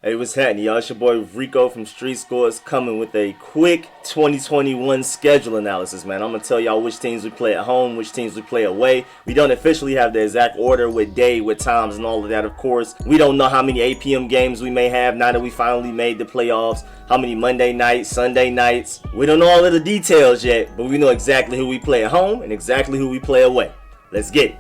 Hey, what's happening, y'all? It's your boy Rico from Street Scores coming with a quick 2021 schedule analysis, man. I'm going to tell y'all which teams we play at home, which teams we play away. We don't officially have the exact order with day, with times, and all of that, of course. We don't know how many 8 p.m. games we may have now that we finally made the playoffs, how many Monday nights, Sunday nights. We don't know all of the details yet, but we know exactly who we play at home and exactly who we play away. Let's get it.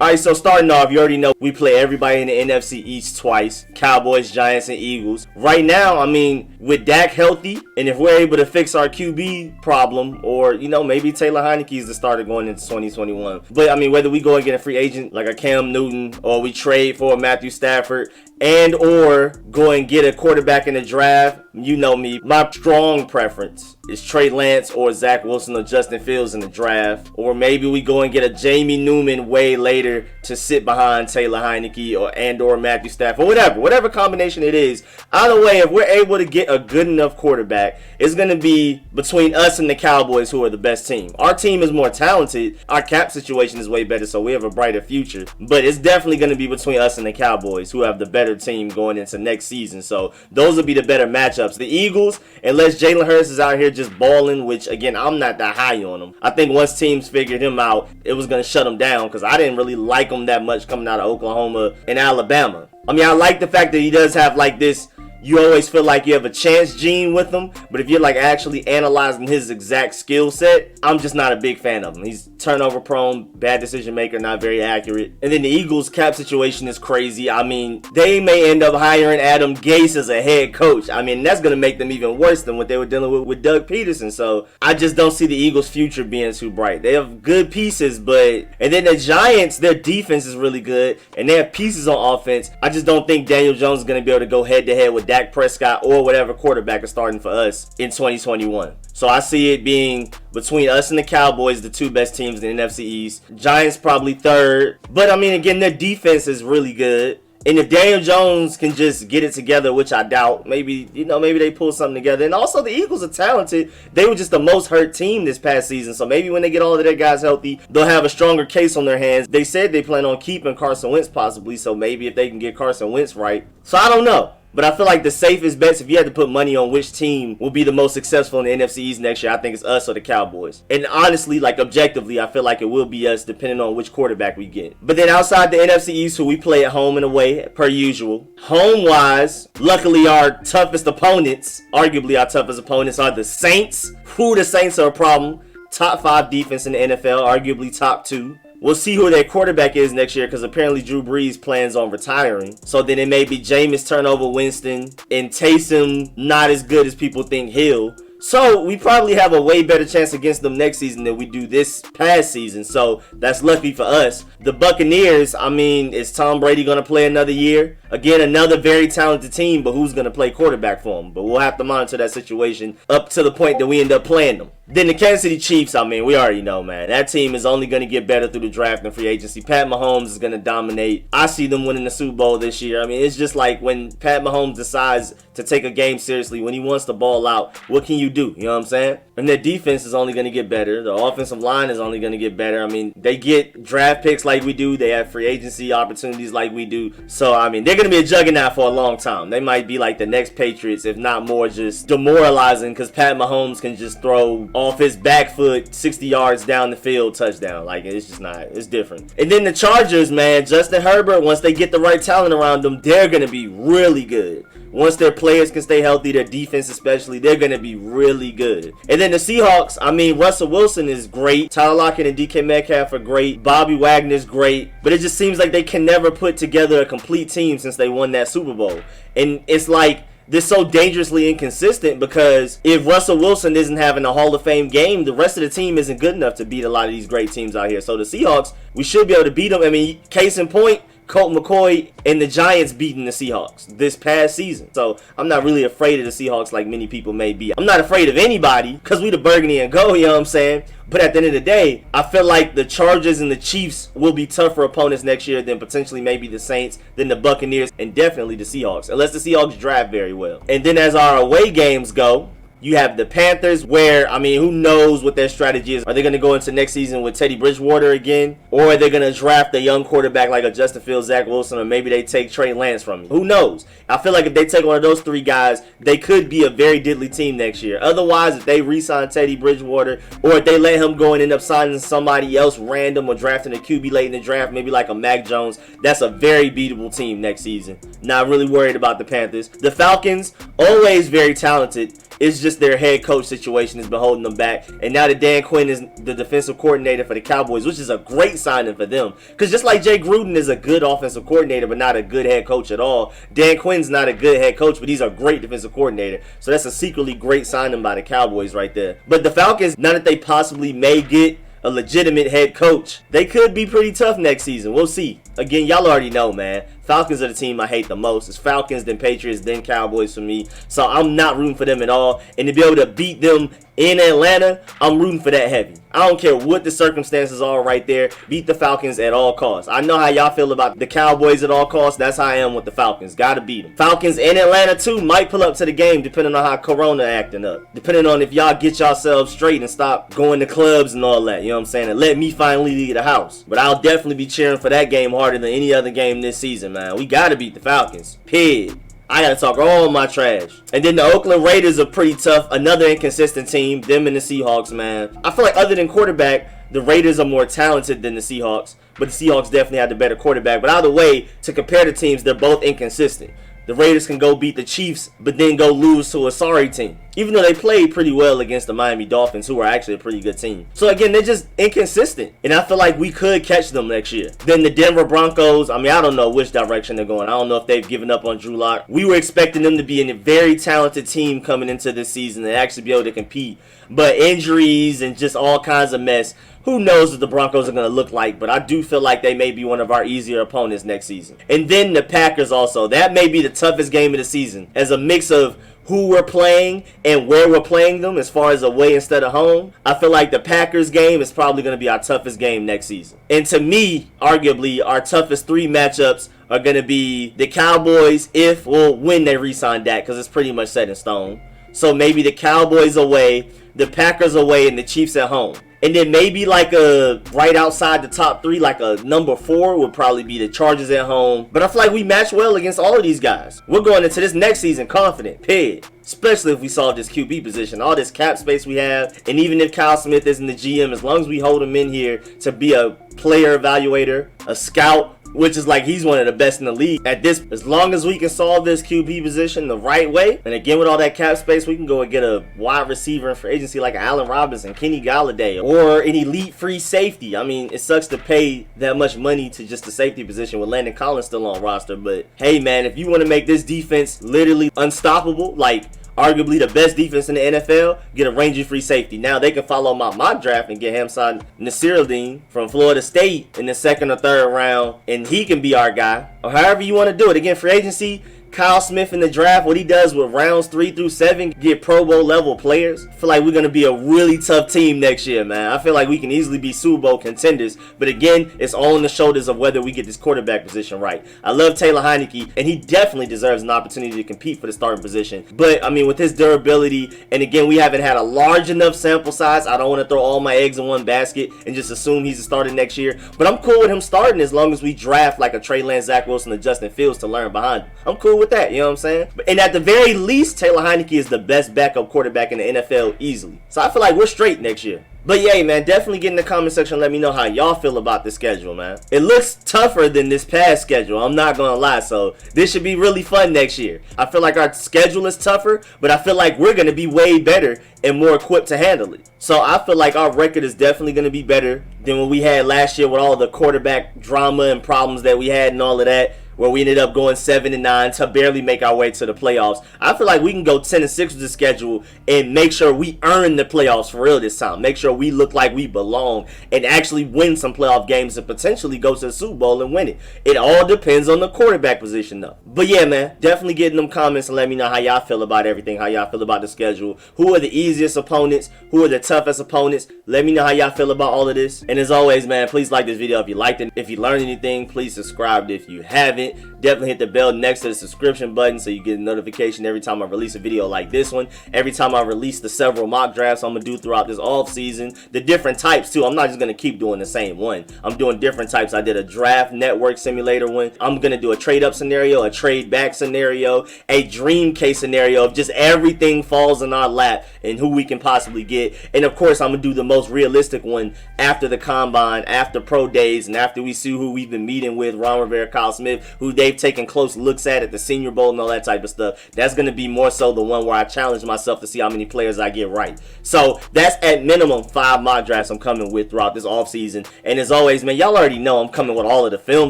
Alright, so starting off, you already know we play everybody in the NFC East twice. Cowboys, Giants, and Eagles. Right now, I mean, with Dak healthy, and if we're able to fix our QB problem, or, you know, maybe Taylor Heinicke is the starter going into 2021. But, I mean, whether we go and get a free agent like a Cam Newton, or we trade for Matthew Stafford, and or go and get a quarterback in the draft, you know me, my strong preference is Trey Lance or Zach Wilson or Justin Fields in the draft. Or maybe we go and get a Jamie Newman way later to sit behind Taylor Heinicke or Matthew Stafford, or whatever combination it is. Either way, if we're able to get a good enough quarterback, it's going to be between us and the Cowboys, who are the best team. Our team is more talented. Our cap situation is way better, so we have a brighter future. But it's definitely going to be between us and the Cowboys, who have the better team going into next season. So those will be the better matchups. The Eagles, unless Jalen Hurts is out here just balling, which again, I'm not that high on him. I think once teams figured him out, it was going to shut him down, because I didn't really like him that much coming out of Oklahoma and Alabama. I mean, I like the fact that he does have like this, you always feel like you have a chance gene with him, but if you're like actually analyzing his exact skill set, I'm just not a big fan of him. He's turnover prone, bad decision maker, not very accurate. And then the Eagles cap situation is crazy. I mean, they may end up hiring Adam Gase as a head coach. I mean, that's going to make them even worse than what they were dealing with Doug Peterson. So I just don't see the Eagles' future being too bright. They have good pieces, and then the Giants, their defense is really good, and they have pieces on offense. I just don't think Daniel Jones is going to be able to go head to head with Dak Prescott or whatever quarterback is starting for us in 2021. So I see it being between us and the Cowboys, the two best teams in the NFC East. Giants probably third. But I mean, again, their defense is really good. And if Daniel Jones can just get it together, which I doubt, maybe they pull something together. And also the Eagles are talented. They were just the most hurt team this past season. So maybe when they get all of their guys healthy, they'll have a stronger case on their hands. They said they plan on keeping Carson Wentz possibly. So maybe if they can get Carson Wentz right. So I don't know. But I feel like the safest bets, if you had to put money on which team will be the most successful in the NFC East next year, I think it's us or the Cowboys. And honestly, like objectively, I feel like it will be us depending on which quarterback we get. But then outside the NFC East, who we play at home and away, per usual. Home-wise, luckily our toughest opponents, arguably our toughest opponents, are the Saints. The Saints are a problem. Top 5 defense in the NFL, arguably top 2. We'll see who their quarterback is next year, because apparently Drew Brees plans on retiring. So then it may be Jameis turnover Winston and Taysom not as good as people think Hill. So we probably have a way better chance against them next season than we do this past season. So that's lucky for us. The Buccaneers, I mean, is Tom Brady going to play another year? Again, another very talented team, but who's going to play quarterback for them? But we'll have to monitor that situation up to the point that we end up playing them. Then the Kansas City Chiefs, I mean, we already know, man. That team is only going to get better through the draft and free agency. Pat Mahomes is going to dominate. I see them winning the Super Bowl this year. I mean, it's just like when Pat Mahomes decides to take a game seriously, when he wants to ball out, what can you do? You know what I'm saying? And their defense is only going to get better. The offensive line is only going to get better. I mean, they get draft picks like we do. They have free agency opportunities like we do. So, I mean, they're going to be a juggernaut for a long time. They might be like the next Patriots, if not more just demoralizing, because Pat Mahomes can just throw off his back foot 60 yards down the field touchdown. Like, it's just not, it's different. And then the Chargers, man, Justin Herbert, once they get the right talent around them, they're going to be really good. Once their players can stay healthy, their defense especially, they're going to be really good. And then the Seahawks, I mean, Russell Wilson is great. Tyler Lockett and DK Metcalf are great. Bobby Wagner's great. But it just seems like they can never put together a complete team since they won that Super Bowl. And it's like, they're so dangerously inconsistent, because if Russell Wilson isn't having a Hall of Fame game, the rest of the team isn't good enough to beat a lot of these great teams out here. So the Seahawks, we should be able to beat them. I mean, case in point, Colt McCoy and the Giants beating the Seahawks this past season. So I'm not really afraid of the Seahawks like many people may be. I'm not afraid of anybody because we the burgundy and gold, you know what I'm saying? But at the end of the day, I feel like the Chargers and the Chiefs will be tougher opponents next year than potentially maybe the Saints, than the Buccaneers, and definitely the Seahawks, unless the Seahawks draft very well. And then as our away games go, you have the Panthers where, I mean, who knows what their strategy is. Are they going to go into next season with Teddy Bridgewater again? Or are they going to draft a young quarterback like a Justin Fields, Zach Wilson, or maybe they take Trey Lance from you? Who knows? I feel like if they take one of those three guys, they could be a very diddly team next year. Otherwise, if they re-sign Teddy Bridgewater, or if they let him go and end up signing somebody else random or drafting a QB late in the draft, maybe like a Mac Jones, that's a very beatable team next season. Not really worried about the Panthers. The Falcons, always very talented. It's just their head coach situation has been holding them back. And now that Dan Quinn is the defensive coordinator for the Cowboys, which is a great signing for them. Because just like Jay Gruden is a good offensive coordinator, but not a good head coach at all, Dan Quinn's not a good head coach, but he's a great defensive coordinator. So that's a secretly great signing by the Cowboys right there. But the Falcons, now that they possibly may get a legitimate head coach, they could be pretty tough next season. We'll see. Again, y'all already know, man. Falcons are the team I hate the most. It's Falcons, then Patriots, then Cowboys for me. So I'm not rooting for them at all. And to be able to beat them in Atlanta, I'm rooting for that heavy. I don't care what the circumstances are right there. Beat the Falcons at all costs. I know how y'all feel about the Cowboys at all costs. That's how I am with the Falcons. Gotta beat them. Falcons in Atlanta too might pull up to the game depending on how Corona acting up. Depending on if y'all get yourselves straight and stop going to clubs and all that. You know what I'm saying? And let me finally leave the house. But I'll definitely be cheering for that game harder than any other game this season, man. We gotta beat the Falcons. Pig. I gotta talk all my trash. And then the Oakland Raiders are pretty tough. Another inconsistent team. Them and the Seahawks, man. I feel like other than quarterback, the Raiders are more talented than the Seahawks. But the Seahawks definitely have the better quarterback. But either way, to compare the teams, they're both inconsistent. The Raiders can go beat the Chiefs, but then go lose to a sorry team. Even though they played pretty well against the Miami Dolphins, who are actually a pretty good team. So again, they're just inconsistent. And I feel like we could catch them next year. Then the Denver Broncos, I mean, I don't know which direction they're going. I don't know if they've given up on Drew Lock. We were expecting them to be a very talented team coming into this season and actually be able to compete. But injuries and just all kinds of mess. Who knows what the Broncos are going to look like, but I do feel like they may be one of our easier opponents next season. And then the Packers also. That may be the toughest game of the season as a mix of who we're playing and where we're playing them as far as away instead of home. I feel like the Packers game is probably going to be our toughest game next season. And to me, arguably, our toughest three matchups are going to be the Cowboys when they re-sign Dak, because it's pretty much set in stone. So maybe the Cowboys away, the Packers away, and the Chiefs at home. And then maybe like a right outside the top three, like a number 4 would probably be the Chargers at home. But I feel like we match well against all of these guys. We're going into this next season confident, pig. Especially if we solve this QB position. All this cap space we have. And even if Kyle Smith isn't the GM, as long as we hold him in here to be a player evaluator, a scout, which is like he's one of the best in the league at this. As long as we can solve this QB position the right way, and again with all that cap space, we can go and get a wide receiver in free agency like Allen Robinson, Kenny Galladay, or an elite free safety. I mean, it sucks to pay that much money to just the safety position with Landon Collins still on roster, but hey man, if you want to make this defense literally unstoppable, like arguably the best defense in the NFL, get a Ranger free safety. Now they can follow my mock draft and get Hamsad Nasiruddin from Florida State in the 2nd or 3rd round, and he can be our guy. Or however you want to do it. Again, free agency, Kyle Smith in the draft, what he does with rounds 3 through 7, get Pro Bowl level players. I feel like we're going to be a really tough team next year, man. I feel like we can easily be Super Bowl contenders. But again, it's all on the shoulders of whether we get this quarterback position right. I love Taylor Heineke, and he definitely deserves an opportunity to compete for the starting position. But, I mean, with his durability, and again, we haven't had a large enough sample size. I don't want to throw all my eggs in one basket and just assume he's a starter next year. But I'm cool with him starting as long as we draft like a Trey Lance, Zach Wilson, or Justin Fields to learn behind him. I'm cool with that, you know what I'm saying? And at the very least, Taylor Heineke is the best backup quarterback in the NFL easily. So I feel like we're straight next year. But yeah, man, definitely get in the comment section and let me know how y'all feel about the schedule, man. It looks tougher than this past schedule, I'm not gonna lie, so this should be really fun next year. I feel like our schedule is tougher, but I feel like we're gonna be way better and more equipped to handle it. So I feel like our record is definitely gonna be better than what we had last year with all the quarterback drama and problems that we had and all of that. where we ended up going 7-9 to barely make our way to the playoffs. I feel like we can go 10-6 with the schedule and make sure we earn the playoffs for real this time. Make sure we look like we belong and actually win some playoff games and potentially go to the Super Bowl and win it. It all depends on the quarterback position though. But yeah, man, definitely get in them comments and let me know how y'all feel about everything, how y'all feel about the schedule. Who are the easiest opponents? Who are the toughest opponents? Let me know how y'all feel about all of this. And as always, man, please like this video if you liked it. If you learned anything, please subscribe if you haven't. Definitely hit the bell next to the subscription button so you get a notification every time I release a video like this one. Every time I release the several mock drafts I'm going to do throughout this off season. The different types too. I'm not just going to keep doing the same one. I'm doing different types. I did a draft network simulator one. I'm going to do a trade up scenario, a trade back scenario, a dream case scenario of just everything falls in our lap and who we can possibly get. And of course, I'm going to do the most realistic one after the combine, after pro days, and after we see who we've been meeting with, Ron Rivera, Kyle Smith, who they've taken close looks at the Senior Bowl and all that type of stuff. That's going to be more so the one where I challenge myself to see how many players I get right. So that's at minimum 5 mock drafts I'm coming with throughout this offseason. And as always, man, y'all already know I'm coming with all of the film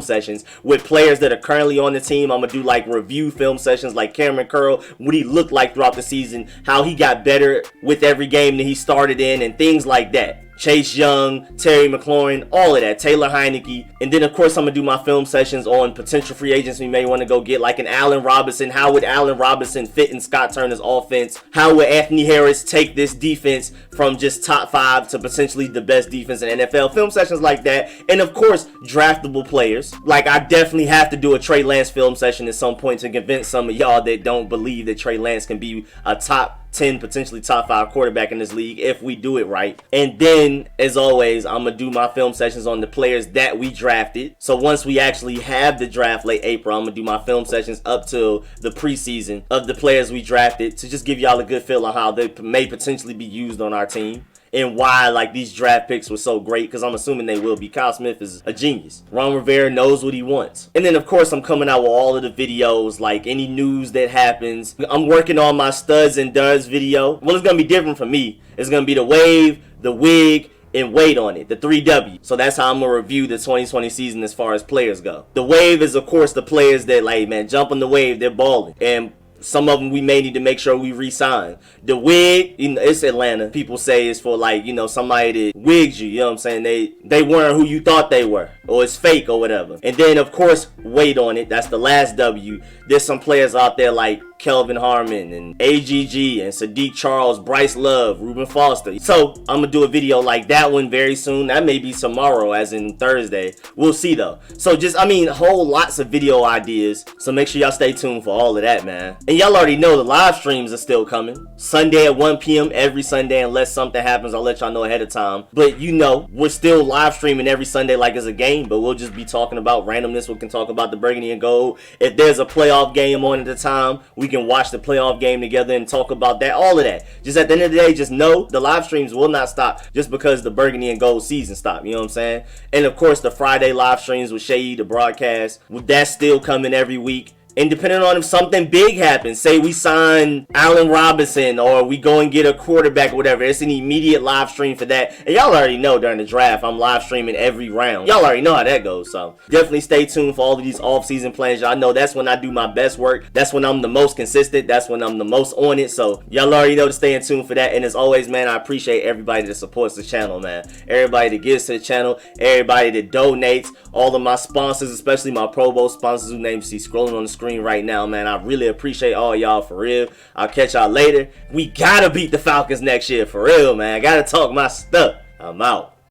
sessions with players that are currently on the team. I'm going to do like review film sessions like Cameron Curl, what he looked like throughout the season, how he got better with every game that he started in, and things like that. Chase Young, Terry McLaurin, all of that, Taylor Heineke. And then, of course, I'm going to do my film sessions on potential free agents we may want to go get, like an Allen Robinson. How would Allen Robinson fit in Scott Turner's offense? How would Anthony Harris take this defense from just top 5 to potentially the best defense in NFL? Film sessions like that. And, of course, draftable players. Like, I definitely have to do a Trey Lance film session at some point to convince some of y'all that don't believe that Trey Lance can be a top 10, potentially top 5 quarterback in this league if we do it right. And then, as always, I'm going to do my film sessions on the players that we drafted. So once we actually have the draft late April, I'm going to do my film sessions up till the preseason of the players we drafted to just give y'all a good feel on how they may potentially be used on our team. And why like these draft picks were so great, because I'm assuming they will be. Kyle Smith is a genius. Ron Rivera knows what he wants. And then of course I'm coming out with all of the videos, like any news that happens. I'm working on my studs and duds video. Well, it's gonna be different for me. It's gonna be the wave, the wig, and wait on it, the 3W. So that's how I'm gonna review the 2020 season as far as players go. The wave is of course the players that like, man, jump on the wave, they're balling. And some of them we may need to make sure we re-sign. The wig, you know, it's Atlanta. People say it's for like, you know, somebody that wigs you, you know what I'm saying? They weren't who you thought they were, or it's fake or whatever. And then of course, wait on it. That's the last W. There's some players out there like Kelvin Harmon and AGG and Sadiq Charles, Bryce Love, Reuben Foster. So I'm gonna do a video like that one very soon. That may be tomorrow, as in Thursday. We'll see though. So just, I mean, whole lots of video ideas. So make sure y'all stay tuned for all of that, man. And y'all already know the live streams are still coming. Sunday at 1 p.m. every Sunday, unless something happens, I'll let y'all know ahead of time. But you know, we're still live streaming every Sunday like it's a game, but we'll just be talking about randomness. We can talk about the burgundy and gold. If there's a playoff game on at the time, we can watch the playoff game together and talk about that, all of that. Just at the end of the day, just know the live streams will not stop just because the burgundy and gold season stopped, you know what I'm saying? And of course, the Friday live streams with Shady, the broadcast, that's still coming every week. And depending on if something big happens, say we sign Allen Robinson or we go and get a quarterback or whatever, it's an immediate live stream for that. And y'all already know during the draft, I'm live streaming every round. Y'all already know how that goes. So definitely stay tuned for all of these off-season plans. Y'all know that's when I do my best work. That's when I'm the most consistent. That's when I'm the most on it. So y'all already know to stay in tune for that. And as always, man, I appreciate everybody that supports the channel, man. Everybody that gives to the channel, everybody that donates, all of my sponsors, especially my Pro Bowl sponsors whose names you see scrolling on the screen right now, man. I really appreciate all y'all for real. I'll catch y'all later. We gotta beat the Falcons next year for real, man. I gotta talk my stuff. I'm out.